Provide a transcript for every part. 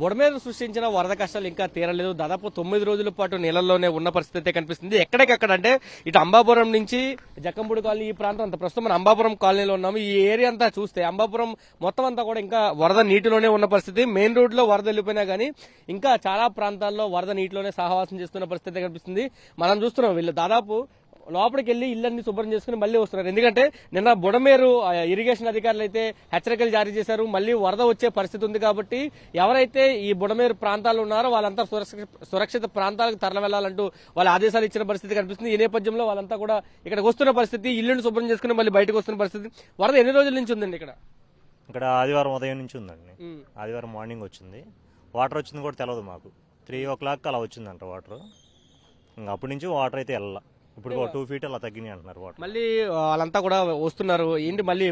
బుడమేరు సృష్టించిన వరద కష్టాలు ఇంకా తీరలేదు. దాదాపు 9 రోజుల పాటు నీళ్లలోనే ఉన్న పరిస్థితి కనిపిస్తుంది. ఎక్కడికక్కడ అంటే ఇటు అంబాపురం నుంచి జక్కంపూడి కాలనీ ఈ ప్రాంతం అంతా, ప్రస్తుతం మన అంబాపురం కాలనీలో ఉన్నాము. ఈ ఏరియా అంతా చూస్తే అంబాపురం మొత్తం అంతా కూడా ఇంకా వరద నీటిలోనే ఉన్న పరిస్థితి. మెయిన్ రోడ్ లో వరద వెళ్ళిపోయినా గానీ ఇంకా చాలా ప్రాంతాల్లో వరద నీటిలోనే సహవాసం చేస్తున్న పరిస్థితి కనిపిస్తుంది. మనం చూస్తున్నాం వీళ్ళు దాదాపు లోపలికి వెళ్లి ఇళ్లన్నీ శుభ్రం చేసుకుని మళ్లీ వస్తున్నారు. ఎందుకంటే నిన్న బుడమేరు ఇరిగేషన్ అధికారులు అయితే హెచ్చరికలు జారీ చేశారు. మళ్లీ వరద వచ్చే పరిస్థితి ఉంది కాబట్టి ఎవరైతే ఈ బుడమేరు ప్రాంతాలు ఉన్నారో వాళ్ళంతా సురక్షిత ప్రాంతాలకు తరలి వెళ్లాలంటూ వాళ్ళ ఆదేశాలు ఇచ్చిన పరిస్థితి కనిపిస్తుంది. ఈ నేపథ్యంలో వాళ్ళంతా కూడా ఇక్కడికి వస్తున్న పరిస్థితి, ఇళ్లను శుభ్రం చేసుకుని మళ్ళీ బయటకు వస్తున్న పరిస్థితి. వరద ఎన్ని రోజుల నుంచి ఉందండి ఇక్కడ ఆదివారం ఉదయం నుంచి ఉందండి. ఆదివారం మార్నింగ్ వచ్చింది. వాటర్ వచ్చింది కూడా తెలియదు మాకు. 3 o'clock అలా వచ్చిందంట వాటర్. ఇంకా అప్పటి నుంచి వాటర్ అయితే వెళ్ళాల. ఇప్పుడు 2 feet అలా తగ్గినాయి అంటున్నారు వాటర్. మళ్ళీ వాళ్ళంతా కూడా వస్తున్నారు. ఏంటి మళ్ళీ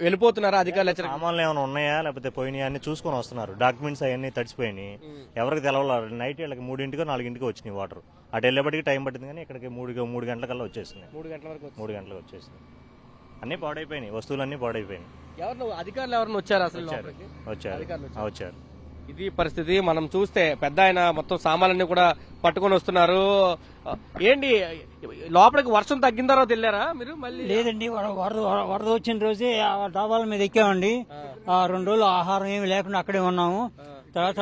వెళ్ళిపోతున్నారా అధికారులు? సామాన్లు ఏమైనా ఉన్నాయా లేకపోతే పోయినాయా అని చూసుకొని వస్తున్నారు. డాక్యుమెంట్స్ అవన్నీ తడిచిపోయినాయి. ఎవరికి తెలవాలి. నైట్ వీళ్ళకి 3 4 వచ్చినాయి వాటర్. అటు వెళ్ళేపటికి టైం పట్టింది కానీ ఇక్కడికి 3 గంటలకల్లా వచ్చేసింది. 3 గంటలకు వచ్చేసింది. అన్ని పాడైపోయినాయి, వస్తువులన్నీ పాడైపోయినాయి. అధికారులు ఎవరైనా వచ్చారు? అసలు వచ్చారు. ఇది పరిస్థితి. మనం చూస్తే పెద్ద ఆయన మొత్తం సామాన్లన్నీ కూడా పట్టుకొని వస్తున్నారు. ఏంటి లోపలికి వర్షం తగ్గిన తర్వాత వెళ్ళారా మీరు? మళ్ళీ లేదండి, వరద వచ్చిన రోజే డాబాల మీద ఎక్కామండి. 2 రోజులు ఆహారం ఏమి లేకుండా అక్కడే ఉన్నాము. తర్వాత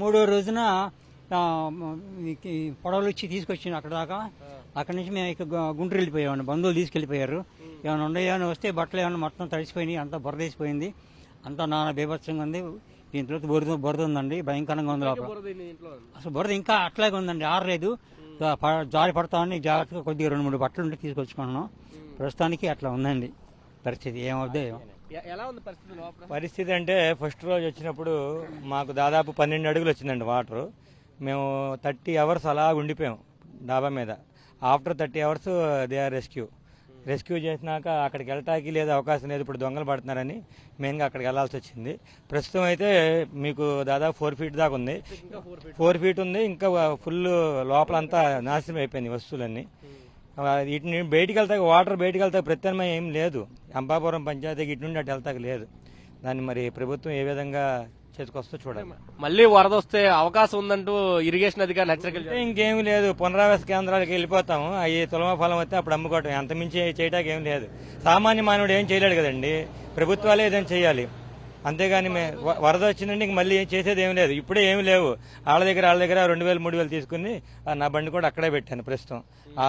3వ రోజున పొడవలు వచ్చి తీసుకొచ్చింది అక్కడ దాకా. అక్కడి నుంచి మేము ఇక గుంటూరు వెళ్ళిపోయామండి. బంధువులు తీసుకెళ్లిపోయారు. ఏమైనా ఉన్నాయని వస్తే బట్టలు ఏమైనా మొత్తం తడిసిపోయినాయి. అంతా బురదేసిపోయింది. అంతా నానా బీభత్సంగా ఉంది. దీంట్లో బురద ఉందండి, భయంకరంగా ఉంది లోపల. అసలు బురద ఇంకా అట్లాగే ఉందండి, ఆరలేదు. జారి పడతామని జాగ్రత్తగా కొద్దిగా 2-3 బట్టలు ఉంటే తీసుకొచ్చుకున్నాం. ప్రస్తుతానికి అట్లా ఉందండి పరిస్థితి. ఏమవుద్దో పరిస్థితి అంటే ఫస్ట్ రోజు వచ్చినప్పుడు మాకు దాదాపు 12 అడుగులు వచ్చిందండి వాటర్. మేము 30 hours అలా ఉండిపోయాం డాబా మీద. After 30 hours they are rescue చేసినాక అక్కడికి వెళ్ళటానికి లేదు, అవకాశం లేదు. ఇప్పుడు దొంగలు పడుతున్నారని మెయిన్గా అక్కడికి వెళ్లాల్సి వచ్చింది. ప్రస్తుతం అయితే మీకు దాదాపు 4 feet దాకా ఉంది. 4 feet ఉంది. ఇంకా ఫుల్ లోపలంతా నాశనం అయిపోయింది వస్తువులన్నీ. వీటిని బయటికి వెళ్తాక వాటర్ బయటికి వెళ్తాక ప్రత్యామ్నాయం ఏం లేదు. అంబాపురం పంచాయతీకి ఇటు నుండి అటు వెళ్తాక లేదు. దాన్ని మరి ప్రభుత్వం ఏ విధంగా చేసుకొస్తో చూడాలి. మళ్ళీ వరద వస్తే అవకాశం ఉందంటూ ఇరిగేషన్ అధికారులు హెచ్చరికలు. ఇంకేమి లేదు, పునరావాస కేంద్రాలకు వెళ్ళిపోతాము. అవి తులమా ఫలం వస్తే అప్పుడు అమ్ముకోవటం, అంతమించి చేయడానికి ఏం లేదు. సామాన్య మానవుడు ఏం చేయలేడు కదండి, ప్రభుత్వాలే ఏదైనా చేయాలి. అంతేగాని వరద వచ్చిందంటే ఇంక మళ్ళీ ఏం చేసేది ఏమి లేదు. ఇప్పుడే ఏమి లేవు. వాళ్ళ దగ్గర 2000 3000 తీసుకుని నా బండి కూడా అక్కడే పెట్టాను ప్రస్తుతం.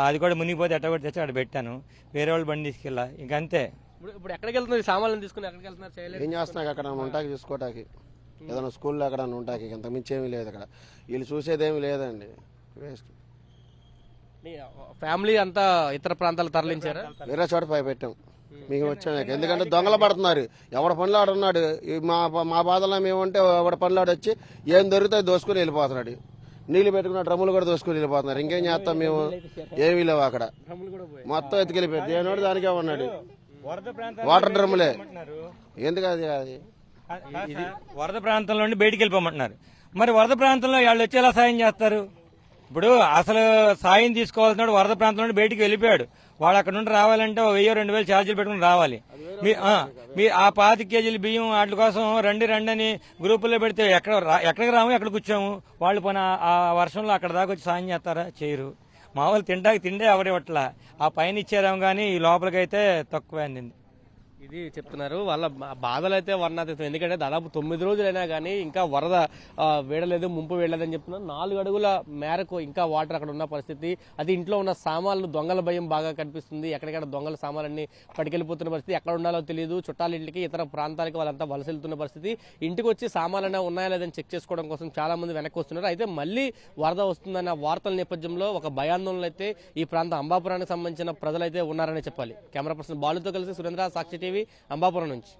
అది కూడా మునిగిపోతే ఎట్ట కూడా తెచ్చి అక్కడ పెట్టాను. వేరే వాళ్ళు బండి తీసుకెళ్ళా. ఇంకంతే. ఇప్పుడు ఎక్కడికి వెళ్తున్నారు? సామాన్లు తీసుకుని ఎక్కడికి వెళ్తున్నారు? ఏం చేస్తున్నా అక్కడ ఉంటాకి చూసుకోవటానికి, ఏదైనా స్కూల్లో అక్కడ ఉంటాకి. ఇంత మించి ఏమీ లేదు అక్కడ. వీళ్ళు చూసేదేమి లేదండి. వేస్ట్. ఫ్యామిలీ అంతా ఇతర ప్రాంతాలు తరలించారా? వేరే చోట పెట్టాం. మీకు వచ్చాను. ఎందుకంటే దొంగలు పడుతున్నారు. ఎవడ పనులు ఆడున్నాడు. మా బాధలో మేముంటే ఎవడ పనులు ఆడొచ్చి ఏం దొరికితే దోసుకుని వెళ్ళిపోతున్నాడు. నీళ్లు పెట్టుకున్న డ్రమ్ములు కూడా దోసుకుని వెళ్ళిపోతున్నారు. ఇంకేం చేస్తాం మేము? ఏమీ లేవు అక్కడ. మొత్తం ఎత్తుకెళ్ళిపోయారు. దేనివాడు దానికే ఉన్నాడు. వాటర్ డ్రమ్ములే. ఎందుకు అది వరద ప్రాంతంలో నుండి బయటికి వెళ్ళిపోమంటున్నారు. మరి వరద ప్రాంతంలో వాళ్ళు వచ్చి ఎలా సాయం చేస్తారు? ఇప్పుడు అసలు సాయం తీసుకోవాల్సిన వరద ప్రాంతం నుండి బయటికి వెళ్ళిపోయాడు. వాడు అక్కడ నుండి రావాలంటే 1000-2000 ఛార్జీలు పెట్టుకుని రావాలి. మీ ఆ 25 kg బియ్యం వాటి కోసం రండి అని గ్రూపుల్లో పెడితే ఎక్కడికి రాము, ఎక్కడ కూర్చోము. వాళ్ళు పోయిన ఆ వర్షంలో అక్కడ దాకా వచ్చి సాయం చేస్తారా? చేయరు. మామూలు తిండే ఎవరివట్లా. ఆ పైన ఇచ్చారేమో కానీ ఈ లోపలికైతే తక్కువే అందింది. ఇది చెప్తున్నారు. వాళ్ళ బాధలు అయితే వర్ణాతీతం. ఎందుకంటే దాదాపు 9 రోజులైనా కానీ ఇంకా వరద వేడలేదు, ముంపు వేయలేదని చెప్తున్నారు. 4 అడుగుల మేరకు ఇంకా వాటర్ అక్కడ ఉన్న పరిస్థితి. అది ఇంట్లో ఉన్న సామాన్లు దొంగల భయం బాగా కనిపిస్తుంది. ఎక్కడికక్కడ దొంగల సామాన్లన్నీ పట్టుకెళ్లిపోతున్న పరిస్థితి. ఎక్కడ ఉండాలో తెలియదు. చుట్టాల ఇంటికి, ఇతర ప్రాంతాలకు వాళ్ళంతా వలస వెళ్తున్న పరిస్థితి. ఇంటికి వచ్చి సామాన్లు ఉన్నాయా లేదని చెక్ చేసుకోవడం కోసం చాలా మంది వెనక్కి వస్తున్నారు. అయితే మళ్ళీ వరద వస్తుందన్న వార్తల నేపథ్యంలో ఒక భయాందోళనలు అయితే ఈ ప్రాంతం అంబాపురానికి సంబంధించిన ప్రజలైతే ఉన్నారని చెప్పాలి. కెమెరా పర్సన్ బాలుతో కలిసి సురేంద్ర, సాక్షి టీవీ, అంబాపురం నుంచి.